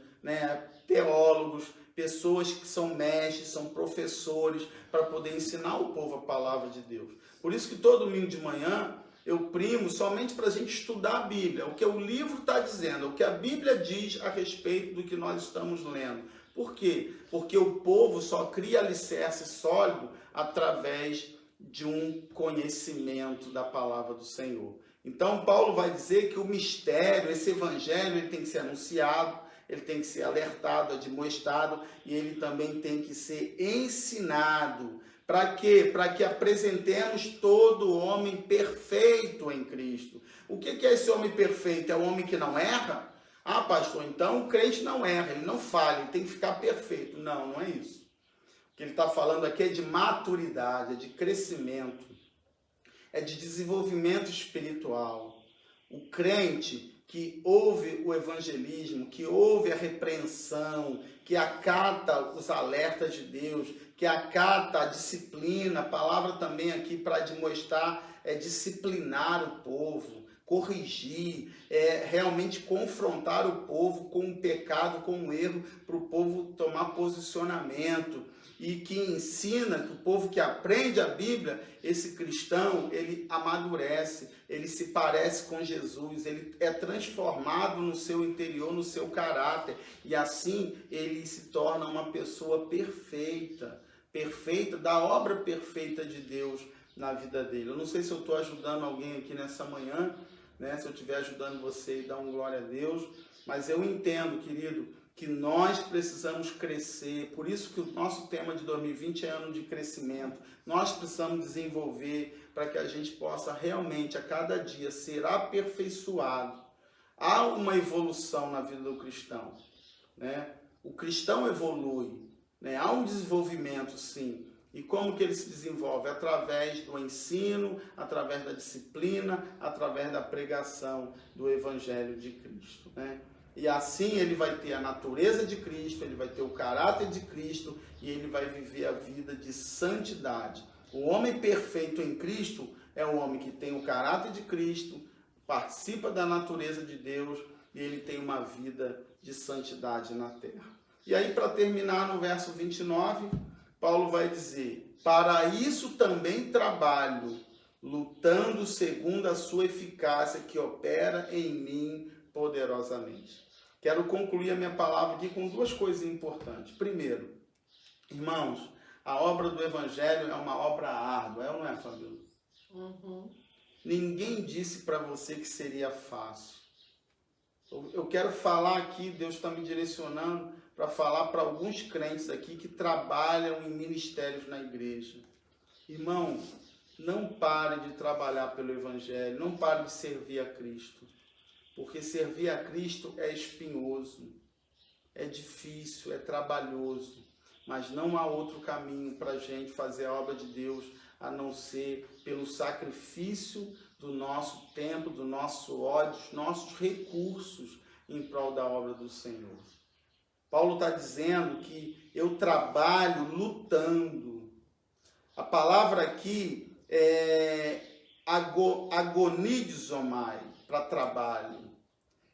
teólogos, pessoas que são mestres, são professores, para poder ensinar o povo a palavra de Deus. Por isso que todo domingo de manhã eu primo somente para a gente estudar a Bíblia, o que o livro está dizendo, o que a Bíblia diz a respeito do que nós estamos lendo. Por quê? Porque o povo só cria alicerce sólido através de um conhecimento da palavra do Senhor. Então Paulo vai dizer que o mistério, esse evangelho, ele tem que ser anunciado, ele tem que ser alertado, admoestado e ele também tem que ser ensinado. Para quê? Para que apresentemos todo homem perfeito em Cristo. O que é esse homem perfeito? É o homem que não erra? Pastor, então o crente não erra, ele não falha, ele tem que ficar perfeito. Não, não é isso. O que ele está falando aqui é de maturidade, é de crescimento, é de desenvolvimento espiritual. O crente que ouve o evangelismo, que ouve a repreensão, que acata os alertas de Deus, que acata a disciplina, a palavra também aqui para admoestar é disciplinar o povo, corrigir, realmente confrontar o povo com o pecado, com o erro, para o povo tomar posicionamento. E que ensina, que o povo que aprende a Bíblia, esse cristão, ele amadurece, ele se parece com Jesus, ele é transformado no seu interior, no seu caráter, e assim ele se torna uma pessoa perfeita, da obra perfeita de Deus na vida dele. Eu não sei se eu estou ajudando alguém aqui nessa manhã, se eu estiver ajudando você, dá um glória a Deus, mas eu entendo, querido, que nós precisamos crescer, por isso que o nosso tema de 2020 é ano de crescimento. Nós precisamos desenvolver para que a gente possa realmente a cada dia ser aperfeiçoado. Há uma evolução na vida do cristão, O cristão evolui, Há um desenvolvimento, sim. E como que ele se desenvolve? Através do ensino, através da disciplina, através da pregação do Evangelho de Cristo, E assim ele vai ter a natureza de Cristo, ele vai ter o caráter de Cristo e ele vai viver a vida de santidade. O homem perfeito em Cristo é o homem que tem o caráter de Cristo, participa da natureza de Deus e ele tem uma vida de santidade na terra. E aí, para terminar no verso 29, Paulo vai dizer: para isso também trabalho, lutando segundo a sua eficácia que opera em mim poderosamente. Quero concluir a minha palavra aqui com duas coisas importantes. Primeiro, irmãos, a obra do Evangelho é uma obra árdua, ou não é, Fabiola? Ninguém disse para você que seria fácil. Eu quero falar aqui, Deus está me direcionando para falar para alguns crentes aqui que trabalham em ministérios na igreja. Irmão, não pare de trabalhar pelo Evangelho, não pare de servir a Cristo, porque servir a Cristo é espinhoso, é difícil, é trabalhoso, mas não há outro caminho para a gente fazer a obra de Deus a não ser pelo sacrifício do nosso tempo, do nosso ódio, dos nossos recursos em prol da obra do Senhor. Paulo está dizendo que eu trabalho lutando. A palavra aqui é agonizomai, para trabalho.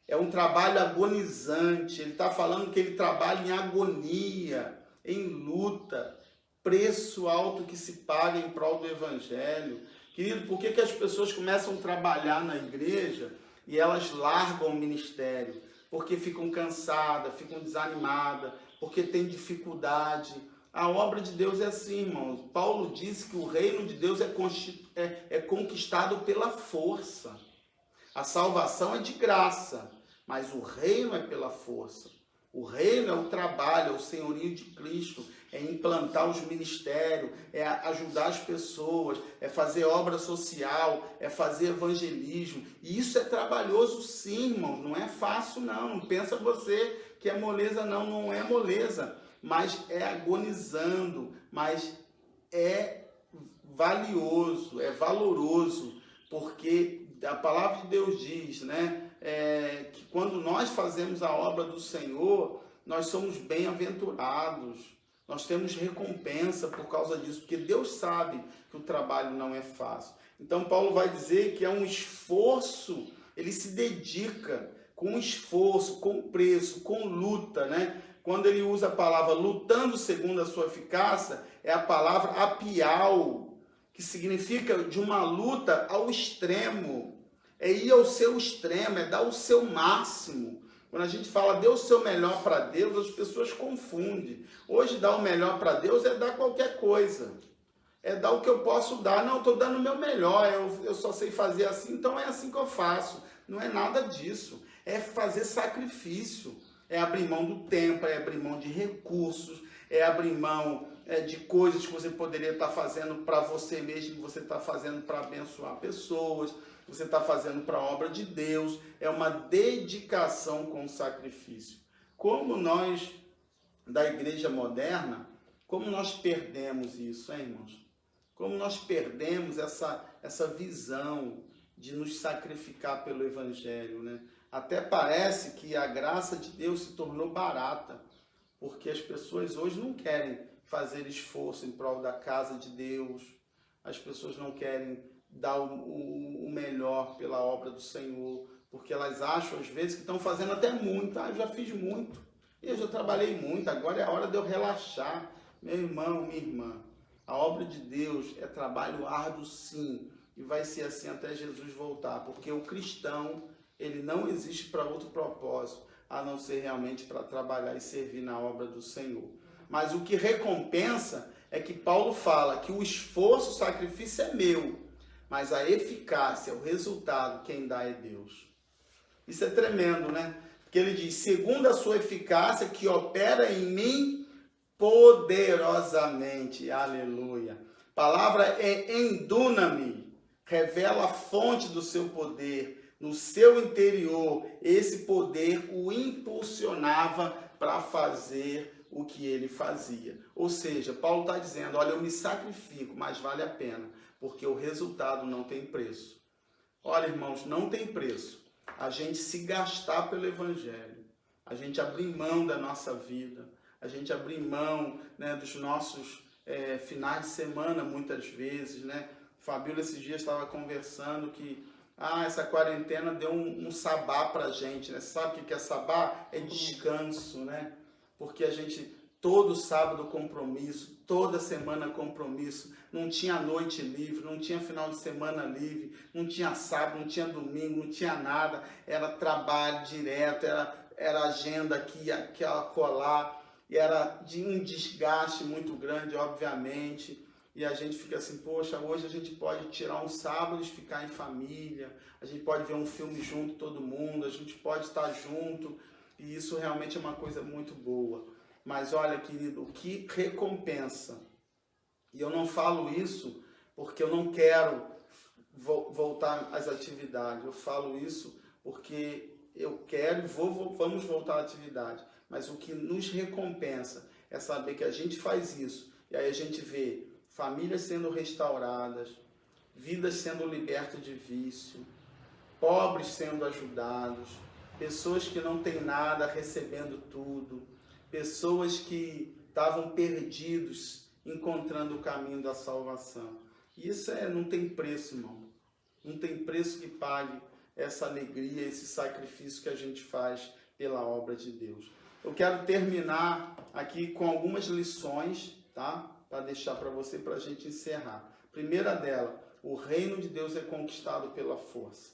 É um trabalho agonizante. Ele está falando que ele trabalha em agonia, em luta, preço alto que se paga em prol do Evangelho. Querido, por que as pessoas começam a trabalhar na igreja e elas largam o ministério? Porque ficam cansadas, ficam desanimadas, porque têm dificuldade. A obra de Deus é assim, irmãos. Paulo disse que o reino de Deus é conquistado pela força. A salvação é de graça, mas o reino é pela força. O reino é o trabalho, é o senhorio de Cristo, é implantar os ministérios, é ajudar as pessoas, é fazer obra social, é fazer evangelismo. E isso é trabalhoso sim, irmão, não é fácil não. Não pensa você que é moleza não, não é moleza. Mas é agonizando, mas é valioso, é valoroso, porque a palavra de Deus diz, né? Que quando nós fazemos a obra do Senhor, nós somos bem-aventurados, nós temos recompensa por causa disso, porque Deus sabe que o trabalho não é fácil. Então Paulo vai dizer que é um esforço, ele se dedica com esforço, com preço, com luta, né? Quando ele usa a palavra lutando segundo a sua eficácia, é a palavra apial, que significa de uma luta ao extremo. É ir ao seu extremo, é dar o seu máximo. Quando a gente fala dê o seu melhor para Deus, as pessoas confundem. Hoje dar o melhor para Deus é dar qualquer coisa. É dar o que eu posso dar. Não, estou dando o meu melhor, eu só sei fazer assim, então é assim que eu faço. Não é nada disso. É fazer sacrifício. É abrir mão do tempo, é abrir mão de recursos, é abrir mão de coisas que você poderia estar fazendo para você mesmo, que você está fazendo para abençoar pessoas, que você está fazendo para a obra de Deus. É uma dedicação com sacrifício. Como nós, da igreja moderna, como nós perdemos isso, hein, irmãos? Como nós perdemos essa visão de nos sacrificar pelo Evangelho, né? Até parece que a graça de Deus se tornou barata, porque as pessoas hoje não querem fazer esforço em prol da casa de Deus, as pessoas não querem dar o melhor pela obra do Senhor, porque elas acham às vezes que estão fazendo até muito. Eu já fiz muito, eu já trabalhei muito, agora é a hora de eu relaxar. Meu irmão, minha irmã, a obra de Deus é trabalho árduo sim, e vai ser assim até Jesus voltar, porque o cristão, ele não existe para outro propósito, a não ser realmente para trabalhar e servir na obra do Senhor. Mas o que recompensa é que Paulo fala que o esforço, o sacrifício é meu, mas a eficácia, o resultado, quem dá é Deus. Isso é tremendo, né? Porque ele diz, segundo a sua eficácia, que opera em mim poderosamente. Aleluia. A palavra é endunami, revela a fonte do seu poder. No seu interior, esse poder o impulsionava para fazer o que ele fazia. Ou seja, Paulo está dizendo, olha, eu me sacrifico, mas vale a pena, porque o resultado não tem preço. Olha, irmãos, não tem preço a gente se gastar pelo Evangelho, a gente abrir mão da nossa vida, a gente abrir mão, né, dos nossos finais de semana, muitas vezes, né? Fabíola esses dias estava conversando que essa quarentena deu um sabá pra gente, né? Sabe o que é sabá? É descanso, né? Porque a gente, todo sábado compromisso, toda semana compromisso, não tinha noite livre, não tinha final de semana livre, não tinha sábado, não tinha domingo, não tinha nada, era trabalho direto, era agenda aqui, aquela colar, e era de um desgaste muito grande, obviamente. E a gente fica assim, poxa, hoje a gente pode tirar um sábado e ficar em família, a gente pode ver um filme junto, todo mundo, a gente pode estar junto, e isso realmente é uma coisa muito boa. Mas olha, querido, o que recompensa, e eu não falo isso porque eu não quero voltar às atividades. Eu falo isso porque eu quero e vamos voltar à atividade. Mas o que nos recompensa é saber que a gente faz isso. E aí a gente vê famílias sendo restauradas, vidas sendo libertas de vício, pobres sendo ajudados, pessoas que não têm nada recebendo tudo, pessoas que estavam perdidos encontrando o caminho da salvação. Isso não tem preço, irmão. Não tem preço que pague essa alegria, esse sacrifício que a gente faz pela obra de Deus. Eu quero terminar aqui com algumas lições, tá? Para deixar para você, para a gente encerrar. Primeira dela, o reino de Deus é conquistado pela força.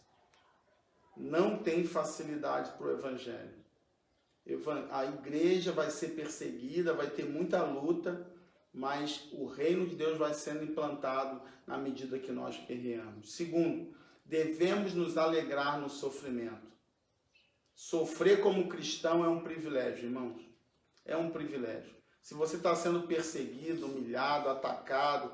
Não tem facilidade para o evangelho. A igreja vai ser perseguida, vai ter muita luta, mas o reino de Deus vai sendo implantado na medida que nós guerreamos. Segundo, devemos nos alegrar no sofrimento. Sofrer como cristão é um privilégio, irmãos. É um privilégio. Se você está sendo perseguido, humilhado, atacado,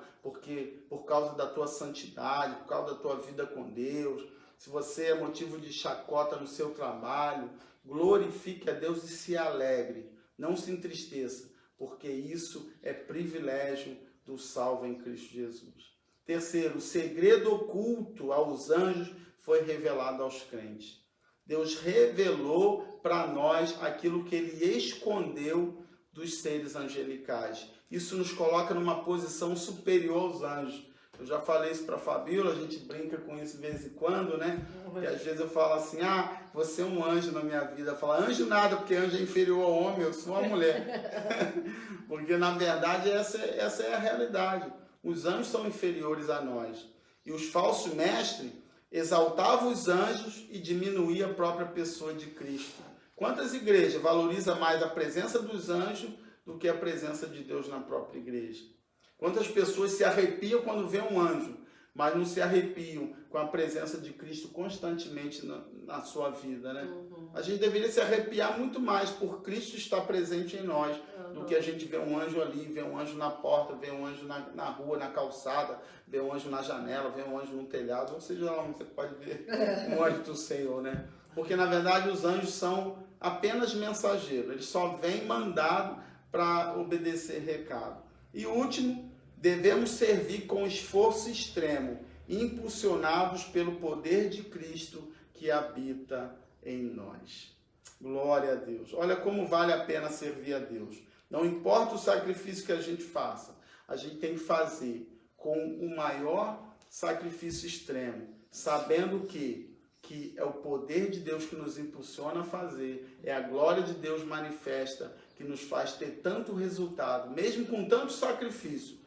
por causa da tua santidade, por causa da tua vida com Deus, se você é motivo de chacota no seu trabalho, glorifique a Deus e se alegre. Não se entristeça, porque isso é privilégio do salvo em Cristo Jesus. Terceiro, o segredo oculto aos anjos foi revelado aos crentes. Deus revelou para nós aquilo que ele escondeu dos seres angelicais. Isso nos coloca numa posição superior aos anjos. Eu já falei isso para a Fabíola, a gente brinca com isso de vez em quando, né? E às vezes eu falo assim, você é um anjo na minha vida. Eu falo, anjo nada, porque anjo é inferior ao homem, eu sou uma mulher. Porque na verdade essa é a realidade. Os anjos são inferiores a nós. E os falsos mestres exaltavam os anjos e diminuíam a própria pessoa de Cristo. Quantas igrejas valorizam mais a presença dos anjos do que a presença de Deus na própria igreja? Quantas pessoas se arrepiam quando vê um anjo, mas não se arrepiam com a presença de Cristo constantemente na sua vida, né? A gente deveria se arrepiar muito mais por Cristo estar presente em nós, do que a gente ver um anjo ali, ver um anjo na porta, ver um anjo na rua, na calçada, ver um anjo na janela, ver um anjo no telhado, ou seja lá onde você pode ver um anjo do Senhor, né? Porque na verdade os anjos são apenas mensageiros, eles só vêm mandados para obedecer recado. E último, devemos servir com esforço extremo, impulsionados pelo poder de Cristo que habita em nós. Glória a Deus. Olha como vale a pena servir a Deus. Não importa o sacrifício que a gente faça, a gente tem que fazer com o maior sacrifício extremo, sabendo que é o poder de Deus que nos impulsiona a fazer, é a glória de Deus manifesta que nos faz ter tanto resultado, mesmo com tanto sacrifício,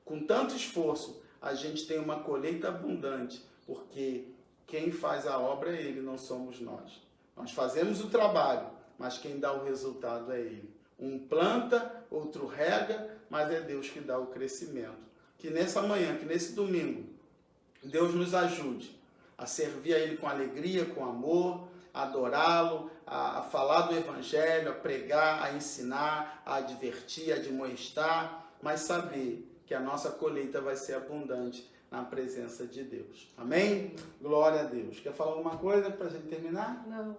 com tanto esforço, a gente tem uma colheita abundante, porque quem faz a obra é Ele, não somos nós. Nós fazemos o trabalho, mas quem dá o resultado é Ele. Um planta, outro rega, mas é Deus que dá o crescimento. Que nessa manhã, que nesse domingo, Deus nos ajude a servir a Ele com alegria, com amor, a adorá-lo, a falar do Evangelho, a pregar, a ensinar, a advertir, a admoestar, mas saber que a nossa colheita vai ser abundante na presença de Deus. Amém? Glória a Deus. Quer falar alguma coisa para a gente terminar? Não.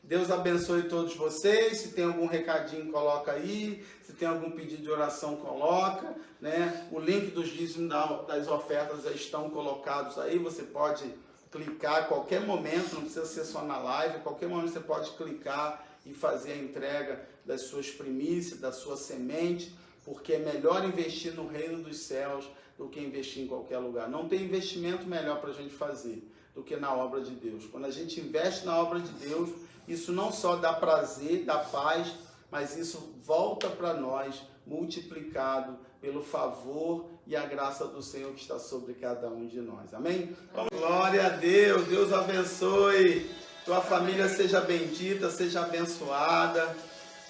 Deus abençoe todos vocês. Se tem algum recadinho, coloca aí. Se tem algum pedido de oração, coloca, né? O link dos dízimos das ofertas já estão colocados aí. Você pode clicar a qualquer momento, não precisa ser só na live. A qualquer momento você pode clicar e fazer a entrega das suas primícias, da sua semente, porque é melhor investir no reino dos céus do que investir em qualquer lugar. Não tem investimento melhor para a gente fazer do que na obra de Deus. Quando a gente investe na obra de Deus, isso não só dá prazer, dá paz, mas isso volta para nós multiplicado pelo favor e a graça do Senhor que está sobre cada um de nós. Amém? Amém. Glória a Deus. Deus abençoe. Tua família seja bendita, seja abençoada,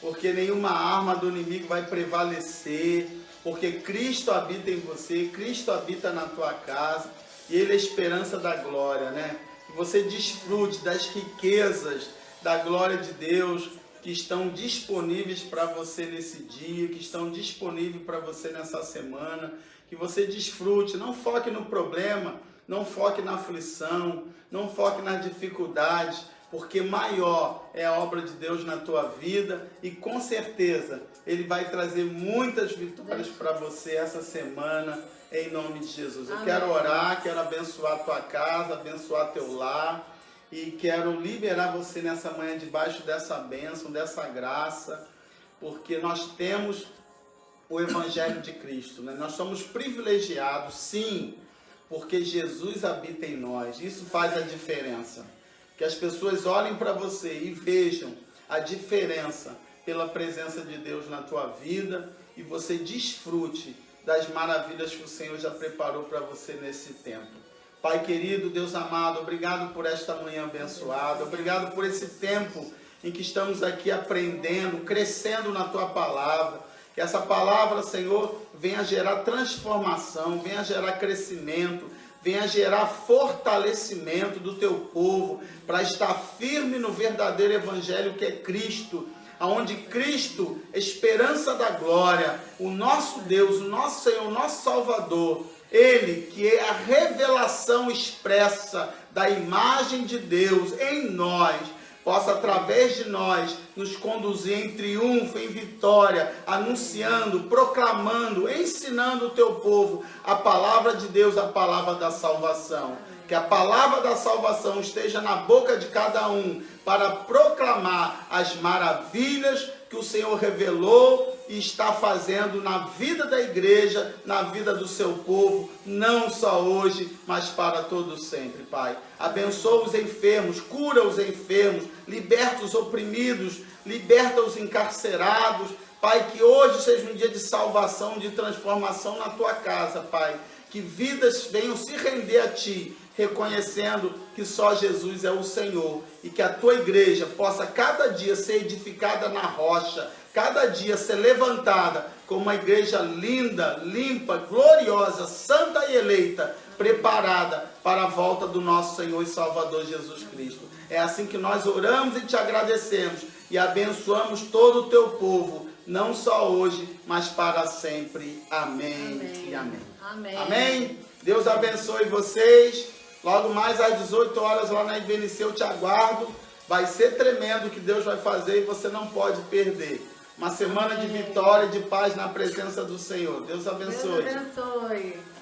porque nenhuma arma do inimigo vai prevalecer, porque Cristo habita em você, Cristo habita na tua casa, e Ele é a esperança da glória, né? Que você desfrute das riquezas da glória de Deus, que estão disponíveis para você nesse dia, que estão disponíveis para você nessa semana, que você desfrute, não foque no problema, não foque na aflição, não foque nas dificuldades, porque maior é a obra de Deus na tua vida e com certeza Ele vai trazer muitas vitórias para você essa semana, em nome de Jesus. Eu quero orar, quero abençoar a tua casa, abençoar teu lar e quero liberar você nessa manhã debaixo dessa bênção, dessa graça, porque nós temos o Evangelho de Cristo, né? Nós somos privilegiados, sim, porque Jesus habita em nós. Isso faz a diferença. Que as pessoas olhem para você e vejam a diferença pela presença de Deus na tua vida e você desfrute das maravilhas que o Senhor já preparou para você nesse tempo. Pai querido, Deus amado, obrigado por esta manhã abençoada, obrigado por esse tempo em que estamos aqui aprendendo, crescendo na tua palavra. Que essa palavra, Senhor, venha gerar transformação, venha gerar crescimento, venha gerar fortalecimento do teu povo para estar firme no verdadeiro evangelho que é Cristo, aonde Cristo, esperança da glória, o nosso Deus, o nosso Senhor, o nosso Salvador, Ele que é a revelação expressa da imagem de Deus em nós, possa através de nós nos conduzir em triunfo, em vitória, anunciando, proclamando, ensinando o teu povo a palavra de Deus, a palavra da salvação. Que a palavra da salvação esteja na boca de cada um para proclamar as maravilhas que o Senhor revelou e está fazendo na vida da igreja, na vida do seu povo, não só hoje, mas para todo sempre, Pai. Abençoa os enfermos, cura os enfermos, liberta os oprimidos, liberta os encarcerados, Pai, que hoje seja um dia de salvação, de transformação na tua casa, Pai. Que vidas venham se render a Ti, reconhecendo que só Jesus é o Senhor. E que a Tua igreja possa cada dia ser edificada na rocha, cada dia ser levantada como uma igreja linda, limpa, gloriosa, santa e eleita, preparada para a volta do nosso Senhor e Salvador Jesus Cristo. É assim que nós oramos e Te agradecemos e abençoamos todo o Teu povo, não só hoje, mas para sempre. Amém, amém. E amém. Amém. Amém. Deus abençoe vocês. Logo mais às 18 horas lá na IBNC eu te aguardo. Vai ser tremendo o que Deus vai fazer e você não pode perder. Uma semana de vitória e de paz na presença do Senhor. Deus abençoe. Deus abençoe.